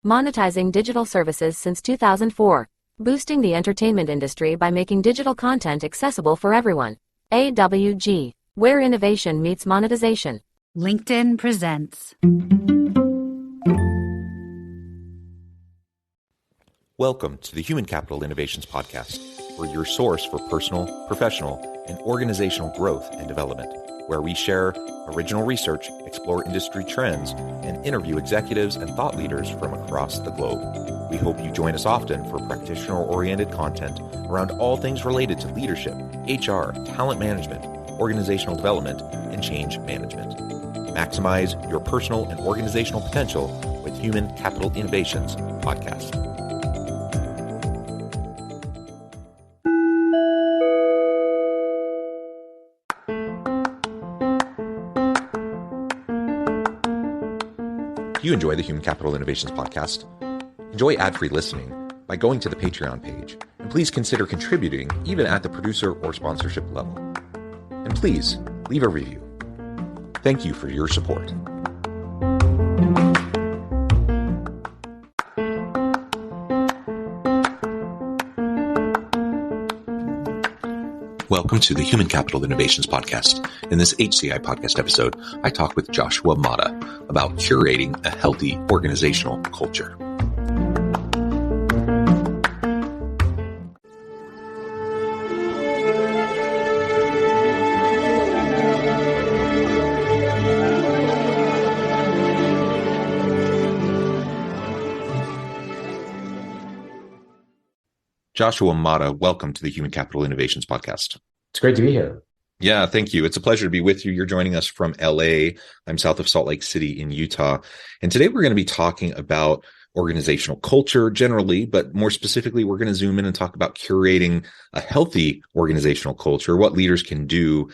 monetizing digital services since 2004, boosting the entertainment industry by making digital content accessible for everyone. AWG, where innovation meets monetization. LinkedIn presents. Welcome to the Human Capital Innovations Podcast. We're your source for personal, professional, and organizational growth and development, where we share original research, explore industry trends, and interview executives and thought leaders from across the globe. We hope you join us often for practitioner-oriented content around all things related to leadership, HR, talent management, organizational development, and change management. Maximize your personal and organizational potential with Human Capital Innovations Podcast. If you enjoy the Human Capital Innovations Podcast, enjoy ad-free listening by going to the Patreon page, and please consider contributing even at the producer or sponsorship level. And please leave a review. Thank you for your support. Welcome to the Human Capital Innovations Podcast. In this HCI Podcast episode, I talk with Joshua Motta about curating a healthy organizational culture. Joshua Motta, welcome to the Human Capital Innovations Podcast. It's great to be here. Yeah, thank you. It's a pleasure to be with you. You're joining us from LA. I'm south of Salt Lake City in Utah. And today we're going to be talking about organizational culture generally, but more specifically, we're going to zoom in and talk about curating a healthy organizational culture, what leaders can do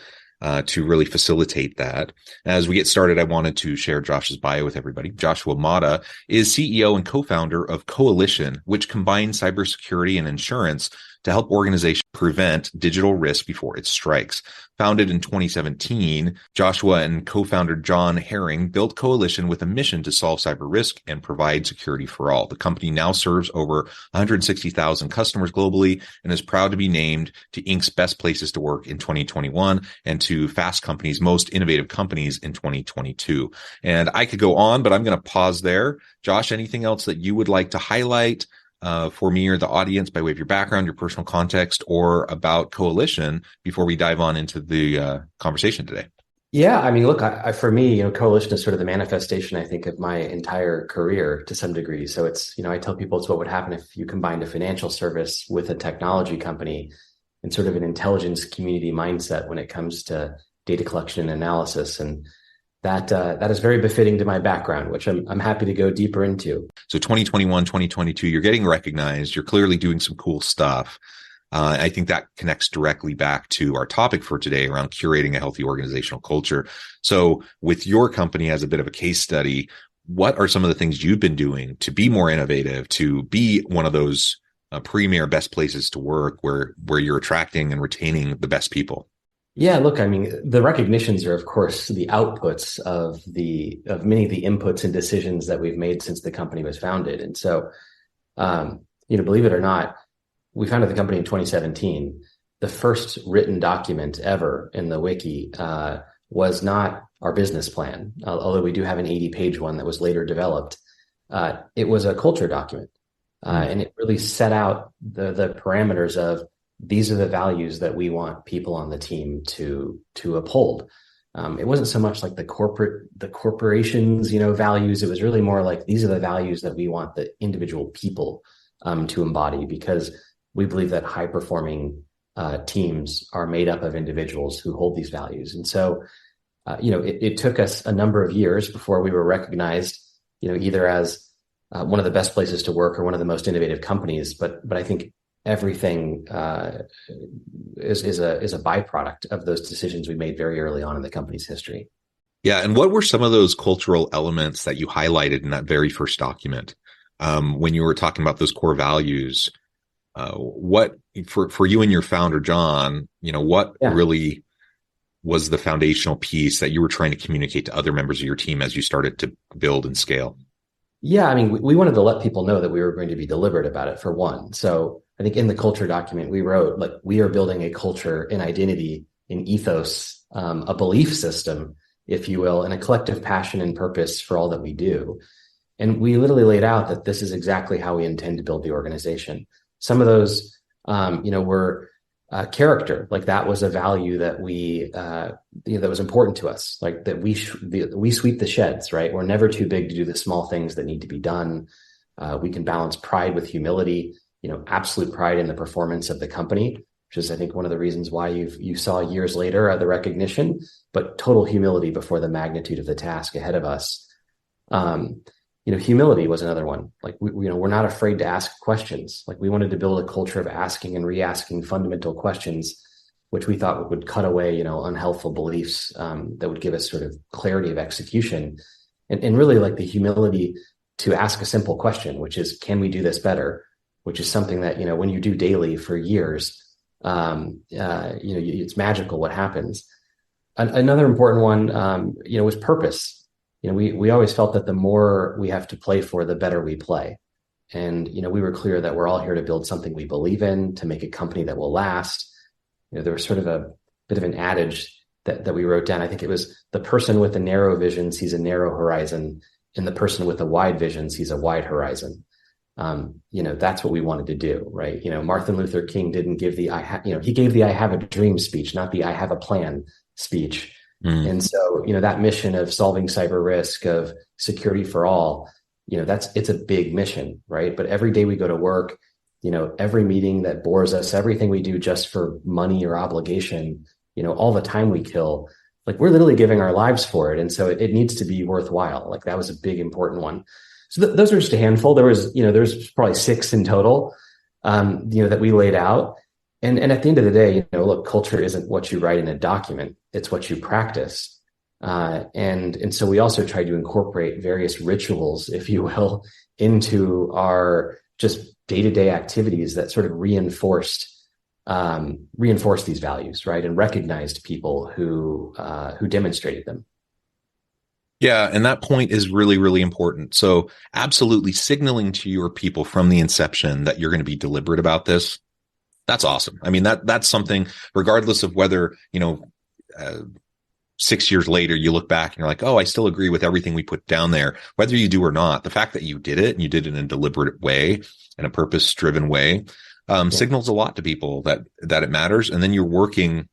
to really facilitate that. As we get started, I wanted to share Josh's bio with everybody. Joshua Motta is CEO and co-founder of Coalition, which combines cybersecurity and insurance to help organizations prevent digital risk before it strikes. Founded in 2017, Joshua and co-founder John Herring built Coalition with a mission to solve cyber risk and provide security for all. The company now serves over 160,000 customers globally and is proud to be named to Inc.'s Best Places to Work in 2021 and to Fast Company's Most Innovative Companies in 2022. And I could go on, but I'm going to pause there. Josh, anything else that you would like to highlight for me or the audience by way of your background, your personal context, or about Coalition before we dive on into the conversation today? Yeah, I mean, look, for me, Coalition is sort of the manifestation, I think, of my entire career to some degree. So it's, I tell people it's what would happen if you combined a financial service with a technology company and sort of an intelligence community mindset when it comes to data collection and analysis. And that is very befitting to my background, which I'm happy to go deeper into. So 2021, 2022, you're getting recognized. You're clearly doing some cool stuff. I think that connects directly back to our topic for today around curating a healthy organizational culture. So with your company as a bit of a case study, what are some of the things you've been doing to be more innovative, to be one of those premier best places to work where you're attracting and retaining the best people? Yeah, look, I mean, the recognitions are, of course, the outputs of many of the inputs and decisions that we've made since the company was founded. And so, believe it or not, we founded the company in 2017. The first written document ever in the wiki was not our business plan, although we do have an 80-page one that was later developed. It was a culture document, and it really set out the parameters of these are the values that we want people on the team to uphold. It wasn't so much like the corporation's, values. It was really more like these are the values that we want the individual people to embody, because we believe that high performing teams are made up of individuals who hold these values. And so, it took us a number of years before we were recognized, either as one of the best places to work or one of the most innovative companies. But I think everything is a byproduct of those decisions we made very early on in the company's history. Yeah. And what were some of those cultural elements that you highlighted in that very first document? When you were talking about those core values, what for you and your founder, John, what really was the foundational piece that you were trying to communicate to other members of your team as you started to build and scale? Yeah, I mean, we wanted to let people know that we were going to be deliberate about it, for one. So I think in the culture document, we wrote, like, we are building a culture, an identity, an ethos, a belief system, if you will, and a collective passion and purpose for all that we do. And we literally laid out that this is exactly how we intend to build the organization. Some of those, were character. Like, that was a value that that was important to us. Like, that we sweep the sheds, right? We're never too big to do the small things that need to be done. We can balance pride with humility, absolute pride in the performance of the company, which is, I think, one of the reasons why you saw years later the recognition, but total humility before the magnitude of the task ahead of us. Humility was another one. Like, we're not afraid to ask questions. Like, we wanted to build a culture of asking and re-asking fundamental questions, which we thought would cut away, unhelpful beliefs that would give us sort of clarity of execution, and really, like, the humility to ask a simple question, which is, can we do this better? Which is something that, when you do daily for years, it's magical what happens. Another important one, was purpose. We always felt that the more we have to play for, the better we play. And, we were clear that we're all here to build something we believe in, to make a company that will last. There was sort of a bit of an adage that we wrote down. I think it was, the person with a narrow vision sees a narrow horizon, and the person with a wide vision sees a wide horizon. That's what we wanted to do, right? Martin Luther King didn't give he gave the "I have a dream" speech, not the "I have a plan" speech. And so, that mission of solving cyber risk, of security for all, it's a big mission, right? But every day we go to work, every meeting that bores us, everything we do just for money or obligation, all the time we kill, like, we're literally giving our lives for it. And so it needs to be worthwhile. Like, that was a big, important one. So those are just a handful. There's probably 6 in total, that we laid out. And at the end of the day, look, culture isn't what you write in a document, it's what you practice. And so we also tried to incorporate various rituals, if you will, into our just day-to-day activities that sort of reinforced these values, right? And recognized people who demonstrated them. Yeah, and that point is really, really important. So absolutely signaling to your people from the inception that you're going to be deliberate about this. That's awesome. I mean, that's something, regardless of whether, 6 years later, you look back and you're like, oh, I still agree with everything we put down there, whether you do or not. The fact that you did it, and you did it in a deliberate way, in a purpose-driven way, signals a lot to people that it matters. And then you're working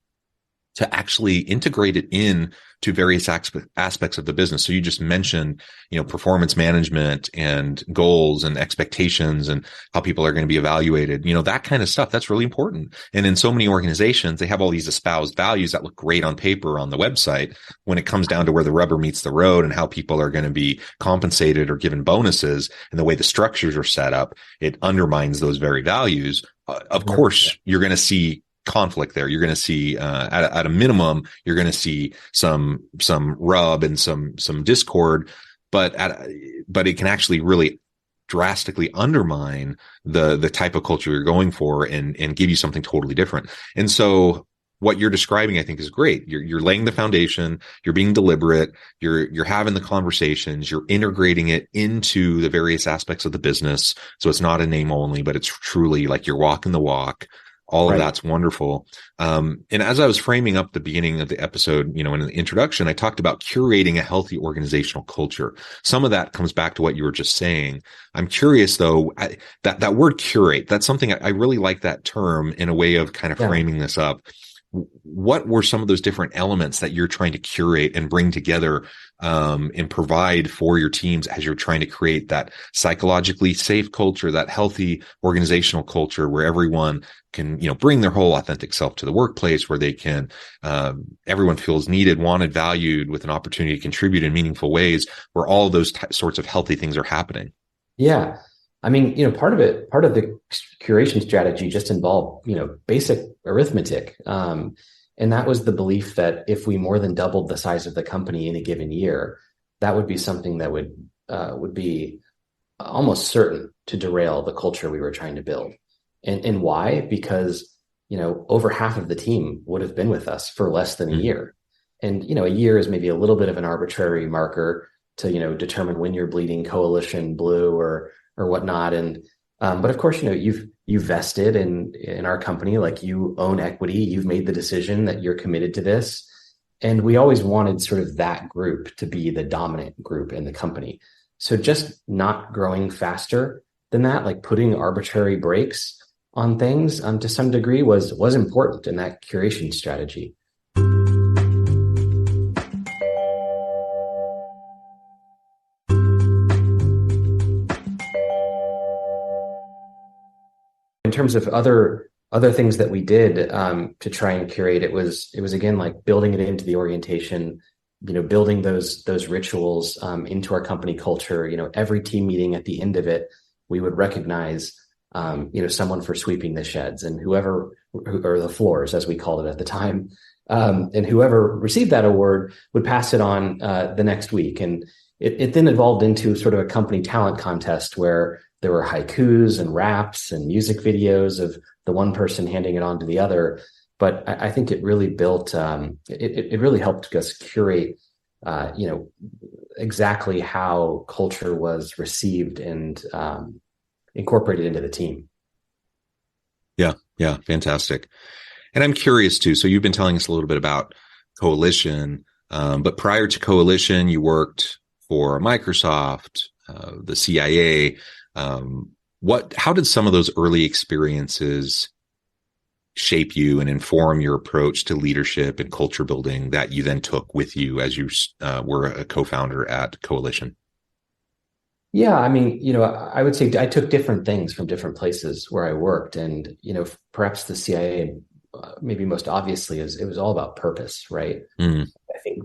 to actually integrate it in to various aspects of the business. So you just mentioned, performance management and goals and expectations and how people are going to be evaluated, that kind of stuff. That's really important. And in so many organizations, they have all these espoused values that look great on paper on the website. When it comes down to where the rubber meets the road and how people are going to be compensated or given bonuses and the way the structures are set up, it undermines those very values. Of course, you're going to see conflict there. You're going to see, at a minimum, you're going to see some rub and some discord, but it can actually really drastically undermine the type of culture you're going for and give you something totally different. And so what you're describing, I think, is great. You're laying the foundation, you're being deliberate, you're having the conversations, you're integrating it into the various aspects of the business. So it's not a name only, but it's truly like you're walking the walk. All of that's wonderful. And as I was framing up the beginning of the episode, in the introduction, I talked about curating a healthy organizational culture. Some of that comes back to what you were just saying. I'm curious, though, that word curate, that's something I really like that term in a way of kind of framing this up. What were some of those different elements that you're trying to curate and bring together and provide for your teams as you're trying to create that psychologically safe culture, that healthy organizational culture where everyone can, bring their whole authentic self to the workplace, where they can, everyone feels needed, wanted, valued, with an opportunity to contribute in meaningful ways, where all of those sorts of healthy things are happening? Yeah. I mean, part of the curation strategy just involved, basic arithmetic. And that was the belief that if we more than doubled the size of the company in a given year, that would be something that would be almost certain to derail the culture we were trying to build. And why? Because, over half of the team would have been with us for less than a year. And, a year is maybe a little bit of an arbitrary marker. determine when you're bleeding coalition blue or whatnot. And but of course, you've vested in our company, like you own equity, you've made the decision that you're committed to this. And we always wanted sort of that group to be the dominant group in the company. So just not growing faster than that, like putting arbitrary brakes on things to some degree was important in that curation strategy. In terms of other things that we did to try and curate, it was again like building it into the orientation, building those rituals into our company culture. Every team meeting, at the end of it, we would recognize someone for sweeping the sheds, and or the floors, as we called it at the time, and whoever received that award would pass it on the next week. And it then evolved into sort of a company talent contest where there were haikus and raps and music videos of the one person handing it on to the other. But I think it really built, it really helped us curate, exactly how culture was received and incorporated into the team. Yeah, fantastic. And I'm curious too. So you've been telling us a little bit about Coalition, but prior to Coalition, you worked for Microsoft, the CIA. How did some of those early experiences shape you and inform your approach to leadership and culture building that you then took with you as you were a co-founder at Coalition? Yeah, I mean, I would say I took different things from different places where I worked. And, perhaps the CIA, maybe most obviously, it was all about purpose, right? I think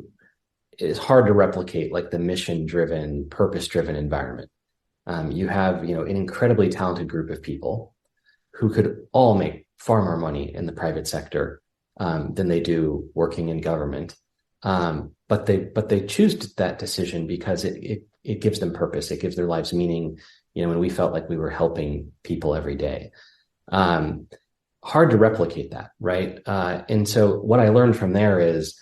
it's hard to replicate like the mission-driven, purpose-driven environment. You have, an incredibly talented group of people who could all make far more money in the private sector than they do working in government. But they choose that decision because it gives them purpose. It gives their lives meaning, and we felt like we were helping people every day. Hard to replicate that, right? And so what I learned from there is,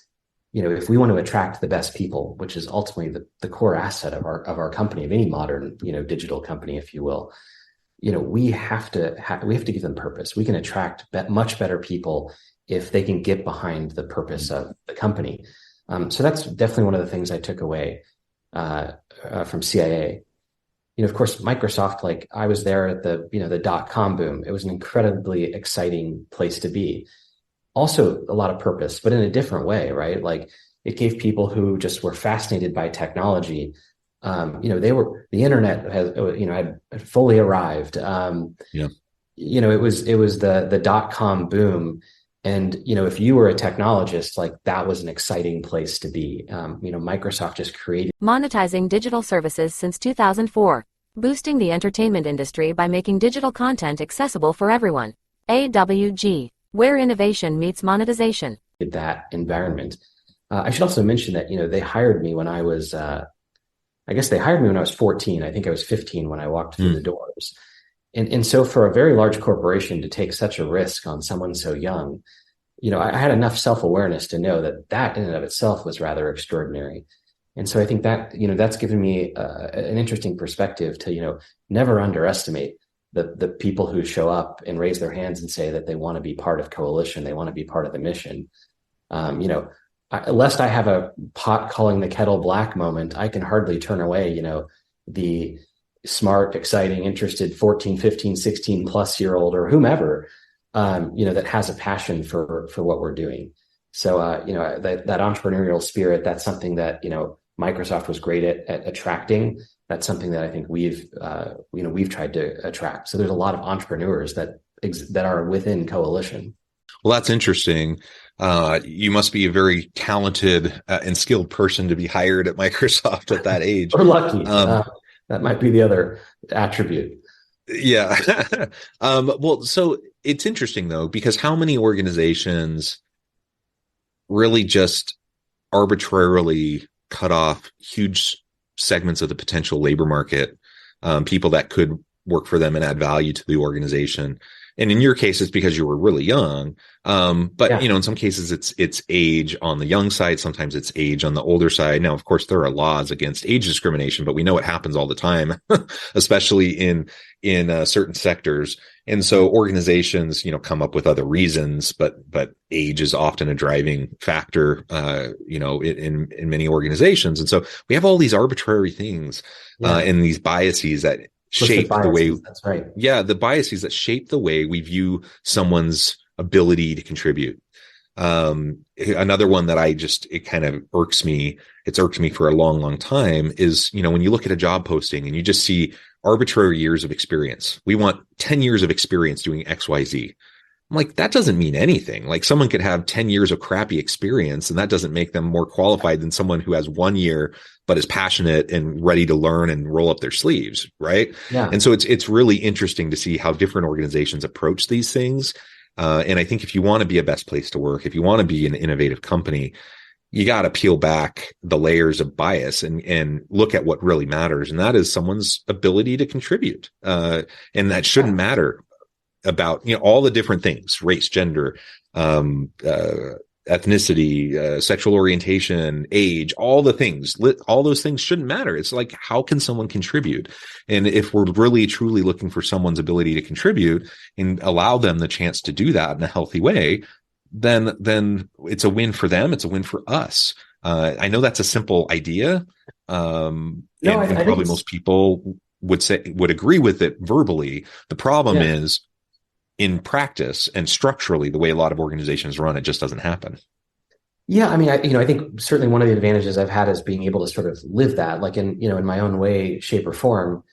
if we want to attract the best people, which is ultimately the core asset of our company, of any modern, digital company, if you will, we have to give them purpose. We can attract much better people if they can get behind the purpose of the company. So that's definitely one of the things I took away from CIA. Of course, Microsoft, like I was there at the .com boom. It was an incredibly exciting place to be. Also a lot of purpose, but in a different way, right? Like it gave people who just were fascinated by technology. The internet had fully arrived. It was the .com boom. And, if you were a technologist, like that was an exciting place to be. Microsoft just created. Monetizing digital services since 2004. Boosting the entertainment industry by making digital content accessible for everyone. AWG. Where innovation meets monetization. That environment. I should also mention that, they hired me when I was, I guess they hired me when I was 14. I think I was 15 when I walked through the doors. And so for a very large corporation to take such a risk on someone so young, I had enough self-awareness to know that in and of itself was rather extraordinary. And so I think that, that's given me an interesting perspective to, never underestimate the people who show up and raise their hands and say that they want to be part of Coalition, they want to be part of the mission. Lest I have a pot calling the kettle black moment, I can hardly turn away, the smart, exciting, interested 14, 15, 16 plus year old or whomever, that has a passion for what we're doing. So, that entrepreneurial spirit, that's something that, Microsoft was great at attracting. That's something that I think we've tried to attract. So there's a lot of entrepreneurs that are within Coalition. Well, that's interesting. You must be a very talented and skilled person to be hired at Microsoft at that age. Or lucky. That might be the other attribute. Yeah. Well, so it's interesting though, because how many organizations really just arbitrarily cut off huge segments of the potential labor market, people that could work for them and add value to the organization, And in your case, it's because you were really young. But Yeah. in some cases it's age on the young side. Sometimes it's age on the older side. Now, of course, there are laws against age discrimination, but we know it happens all the time, especially in certain sectors. And so organizations, come up with other reasons, but age is often a driving factor, in many organizations. And so we have all these arbitrary things, and these biases that shape the way. That's right. Yeah, the biases that shape the way we view someone's ability to contribute. Another one that it kind of irks me. It's irked me for a long, long time is, when you look at a job posting and you just see arbitrary years of experience. We want 10 years of experience doing XYZ. I'm like, that doesn't mean anything. Like someone could have 10 years of crappy experience and that doesn't make them more qualified than someone who has 1 year, but is passionate and ready to learn and roll up their sleeves. Right. Yeah. And so it's really interesting to see how different organizations approach these things. And I think if you want to be a best place to work, if you want to be an innovative company, you got to peel back the layers of bias and look at what really matters. And that is someone's ability to contribute. And that shouldn't matter about, all the different things, race, gender, ethnicity, sexual orientation, age, all the things, all those things shouldn't matter. It's like, how can someone contribute? And if we're really, truly looking for someone's ability to contribute and allow them the chance to do that in a healthy way, then it's a win for them. It's a win for us. I know that's a simple idea. And probably most people would agree with it verbally. The problem is in practice and structurally, the way a lot of organizations run, it just doesn't happen. Yeah. I mean, I think certainly one of the advantages I've had is being able to sort of live that, like in my own way, shape or form.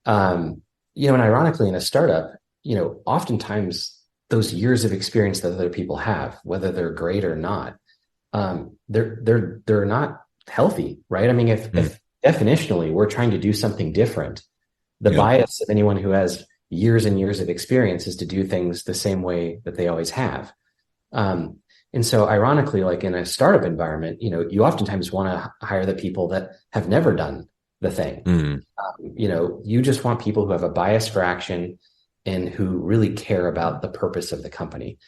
And ironically in a startup, oftentimes those years of experience that other people have, whether they're great or not, they're not healthy, right? I mean, if definitionally we're trying to do something different, the bias of anyone who has years and years of experience is to do things the same way that they always have. And so ironically, like in a startup environment, you oftentimes want to hire the people that have never done the thing. You just want people who have a bias for action and who really care about the purpose of the company.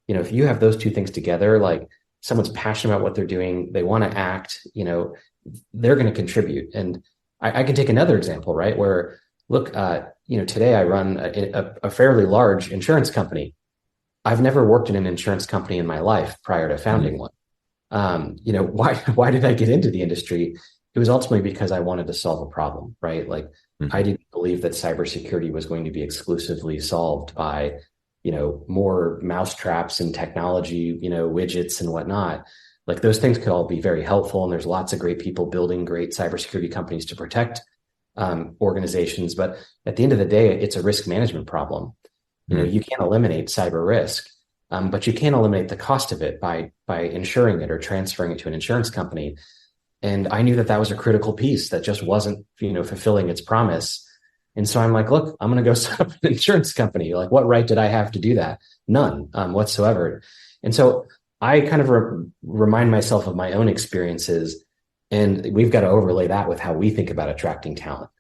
If you have those two things together, like someone's passionate about what they're doing, they want to act, they're going to contribute. And I can take another example, right? Where, look, today I run a fairly large insurance company. I've never worked in an insurance company in my life prior to founding one. Why did I get into the industry? It was ultimately because I wanted to solve a problem, right? Like I didn't believe that cybersecurity was going to be exclusively solved by, more mousetraps and technology, widgets and whatnot. Like those things could all be very helpful. And there's lots of great people building great cybersecurity companies to protect organizations. But at the end of the day, it's a risk management problem. You can't eliminate cyber risk, but you can eliminate the cost of it by insuring it or transferring it to an insurance company. And I knew that was a critical piece that just wasn't, fulfilling its promise. And so I'm like, look, I'm going to go set up an insurance company. Like, what right did I have to do that? None whatsoever. And so I kind of remind myself of my own experiences, and we've got to overlay that with how we think about attracting talent.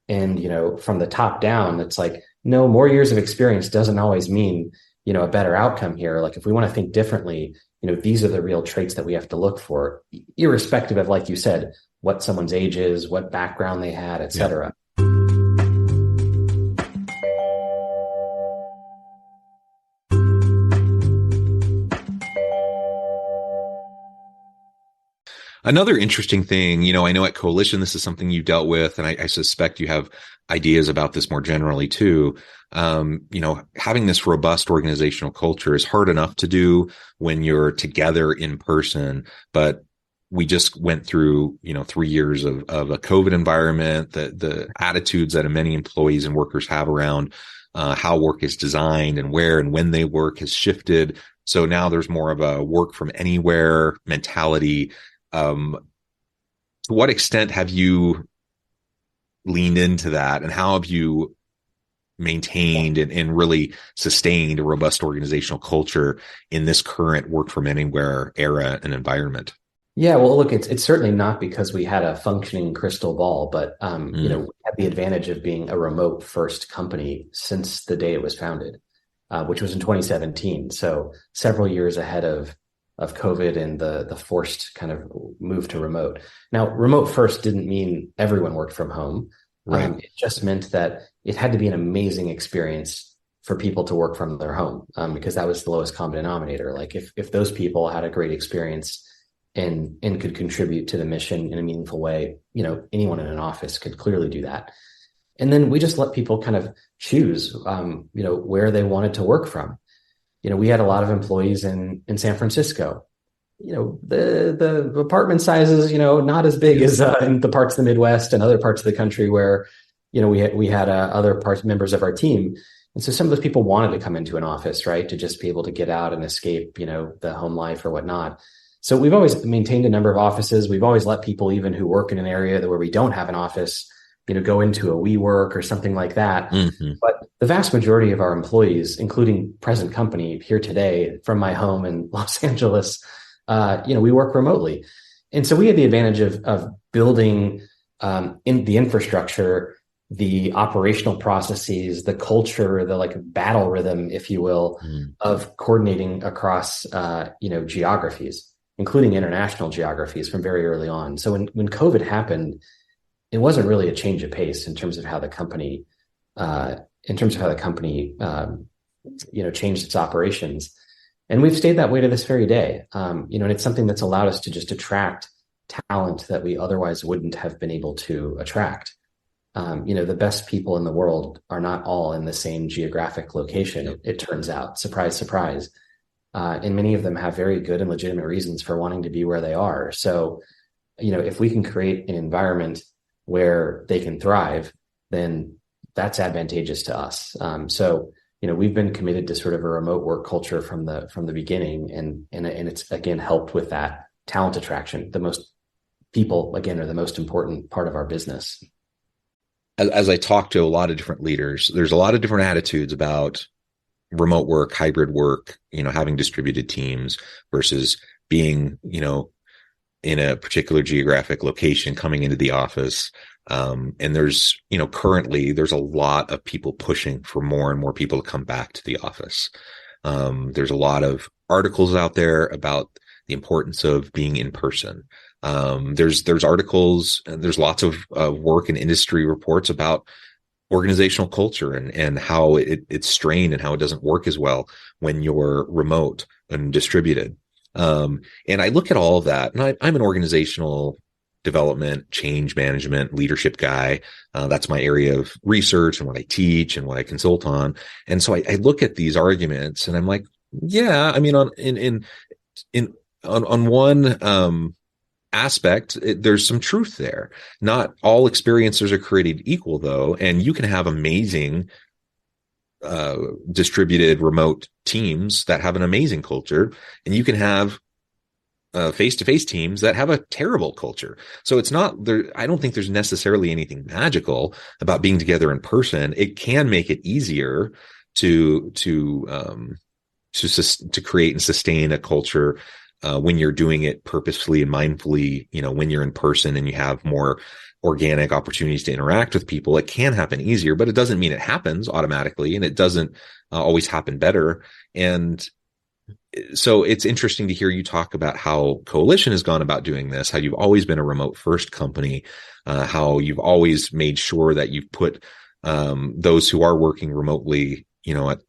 And, from the top down, it's like, no, more years of experience doesn't always mean, a better outcome here. Like if we want to think differently, these are the real traits that we have to look for, irrespective of, like you said, what someone's age is, what background they had, et cetera. Another interesting thing, I know at Coalition, this is something you dealt with, and I suspect you have ideas about this more generally too. Having this robust organizational culture is hard enough to do when you're together in person, but we just went through, 3 years of a COVID environment, the attitudes that many employees and workers have around how work is designed and where and when they work has shifted. So now there's more of a work from anywhere mentality. To what extent have you leaned into that, and how have you maintained and really sustained a robust organizational culture in this current work from anywhere era and environment? Yeah, well, look, it's certainly not because we had a functioning crystal ball, but we had the advantage of being a remote first company since the day it was founded. which was in 2017. So several years ahead of COVID and the forced kind of move to remote. Now, remote first didn't mean everyone worked from home. Right. It just meant that it had to be an amazing experience for people to work from their home, because that was the lowest common denominator. Like if those people had a great experience and could contribute to the mission in a meaningful way, anyone in an office could clearly do that. And then we just let people kind of choose, where they wanted to work from. We had a lot of employees in San Francisco. The apartment sizes, not as big as in the parts of the Midwest and other parts of the country where, we had other members of our team. And so some of those people wanted to come into an office, right, to just be able to get out and escape, the home life or whatnot. So we've always maintained a number of offices. We've always let people even who work in an area where we don't have an office, go into a WeWork or something like that. Mm-hmm. But the vast majority of our employees, including present company here today from my home in Los Angeles, we work remotely. And so we had the advantage of building in the infrastructure, the operational processes, the culture, the battle rhythm, if you will, of coordinating across, geographies, including international geographies from very early on. So when COVID happened, it wasn't really a change of pace in terms of how the company, changed its operations. And we've stayed that way to this very day. And it's something that's allowed us to just attract talent that we otherwise wouldn't have been able to attract. The best people in the world are not all in the same geographic location. It turns out, surprise, surprise. And many of them have very good and legitimate reasons for wanting to be where they are. So, if we can create an environment where they can thrive, then that's advantageous to us. So, we've been committed to sort of a remote work culture from the beginning, and it's again helped with that talent attraction. The most people, again, are the most important part of our business. As I talk to a lot of different leaders, there's a lot of different attitudes about remote work, hybrid work, having distributed teams versus being, in a particular geographic location, coming into the office. And there's, currently there's a lot of people pushing for more and more people to come back to the office. There's a lot of articles out there about the importance of being in person. There's articles, and there's lots of work and industry reports about organizational culture and how it's strained and how it doesn't work as well when you're remote and distributed. And I look at all of that, and I'm an organizational development, change management, leadership guy. That's my area of research and what I teach and what I consult on. And so I look at these arguments and I'm like, yeah, I mean, on one aspect, there's some truth there. Not all experiences are created equal, though, and you can have amazing distributed remote teams that have an amazing culture, and you can have face-to-face teams that have a terrible culture. So it's not there. I don't think there's necessarily anything magical about being together in person. It can make it easier to create and sustain a culture when you're doing it purposefully and mindfully. When you're in person and you have more organic opportunities to interact with people, it can happen easier, but it doesn't mean it happens automatically, and it doesn't always happen better. And so it's interesting to hear you talk about how Coalition has gone about doing this, how you've always been a remote first company, how you've always made sure that you've put those who are working remotely,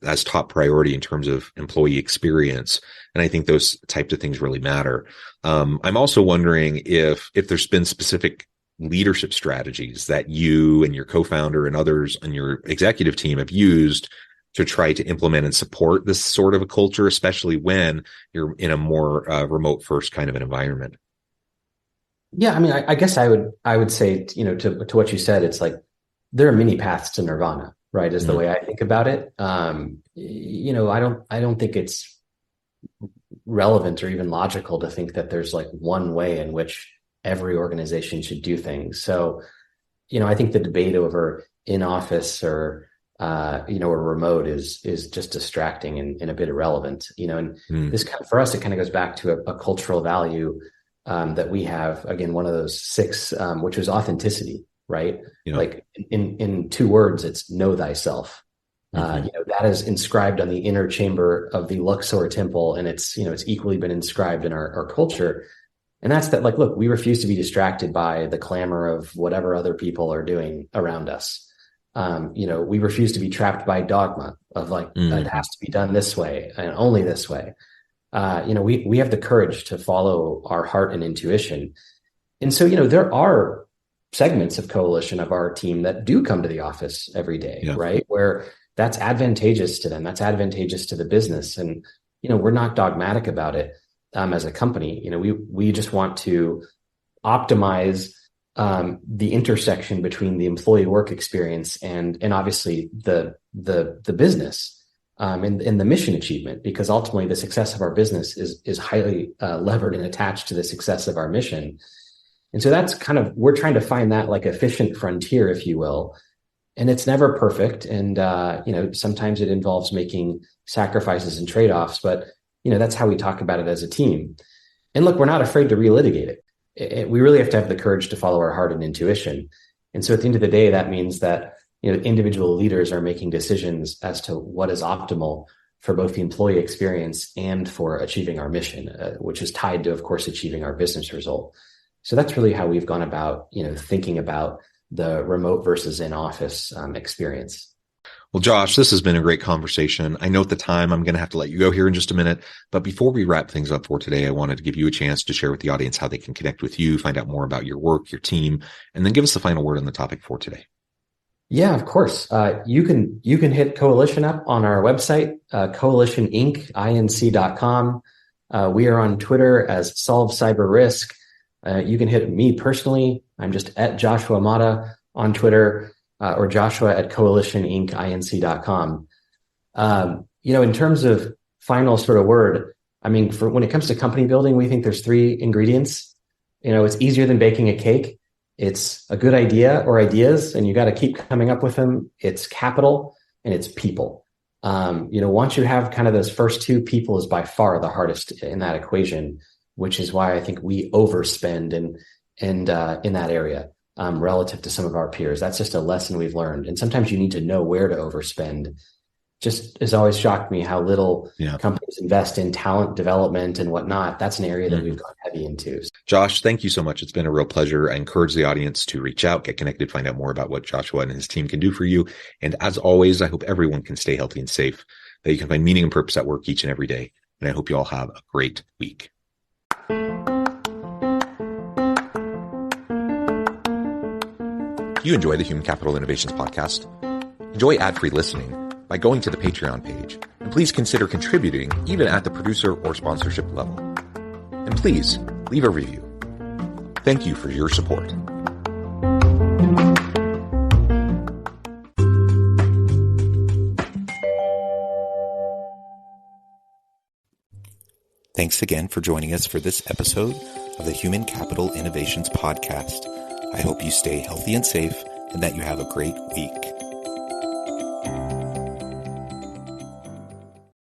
as top priority in terms of employee experience. And I think those types of things really matter. I'm also wondering if there's been specific leadership strategies that you and your co-founder and others on your executive team have used to try to implement and support this sort of a culture, especially when you're in a more remote first kind of an environment. Yeah, I mean, I guess I would say, to what you said, it's like there are many paths to nirvana, right? Is the way I think about it. I don't think it's relevant or even logical to think that there's like one way in which every organization should do things. So, I think the debate over in office or or remote is just distracting and a bit irrelevant. This for us, it kind of goes back to a cultural value that we have. Again, one of those 6, which is authenticity, right? Like in 2 words, it's know thyself. That is inscribed on the inner chamber of the Luxor temple, and it's equally been inscribed in our culture. And that's that, like, look, we refuse to be distracted by the clamor of whatever other people are doing around us. We refuse to be trapped by dogma of it has to be done this way and only this way. We have the courage to follow our heart and intuition. And so, there are segments of coalition of our team that do come to the office every day, right? Where that's advantageous to them. That's advantageous to the business. And, we're not dogmatic about it as a company. We just want to optimize the intersection between the employee work experience and obviously the business and the mission achievement, because ultimately the success of our business is highly levered and attached to the success of our mission. And so that's we're trying to find that like efficient frontier, if you will. And it's never perfect. And, sometimes it involves making sacrifices and trade-offs, but, that's how we talk about it as a team. And look, we're not afraid to relitigate it. We really have to have the courage to follow our heart and intuition. And so at the end of the day, that means that, individual leaders are making decisions as to what is optimal for both the employee experience and for achieving our mission, which is tied to, of course, achieving our business result. So that's really how we've gone about, thinking about the remote versus in-office experience. Well, Josh, this has been a great conversation. I know at the time I'm going to have to let you go here in just a minute, but before we wrap things up for today, I wanted to give you a chance to share with the audience how they can connect with you, find out more about your work, your team, and then give us the final word on the topic for today. Yeah, of course. You can hit Coalition up on our website, coalitioninc.com. We are on Twitter as Solve Cyber Risk. You can hit me personally. I'm just at Joshua Motta on Twitter, or Joshua at coalitioninc.com. In terms of final sort of word, for when it comes to company building, we think there's 3 ingredients. It's easier than baking a cake. It's a good idea or ideas, and you got to keep coming up with them. It's capital and it's people. Once you have kind of those first 2, people is by far the hardest in that equation, which is why I think we overspend in that area relative to some of our peers. That's just a lesson we've learned. And sometimes you need to know where to overspend. Just has always shocked me how little companies invest in talent development and whatnot. That's an area that we've gone heavy into. Josh, thank you so much. It's been a real pleasure. I encourage the audience to reach out, get connected, find out more about what Joshua and his team can do for you. And as always, I hope everyone can stay healthy and safe, that you can find meaning and purpose at work each and every day. And I hope you all have a great week. You enjoy the Human Capital Innovations podcast? Enjoy ad-free listening by going to the Patreon page, and please consider contributing even at the producer or sponsorship level. And please leave a review. Thank you for your support. Thanks again for joining us for this episode of the Human Capital Innovations podcast. I hope you stay healthy and safe and that you have a great week.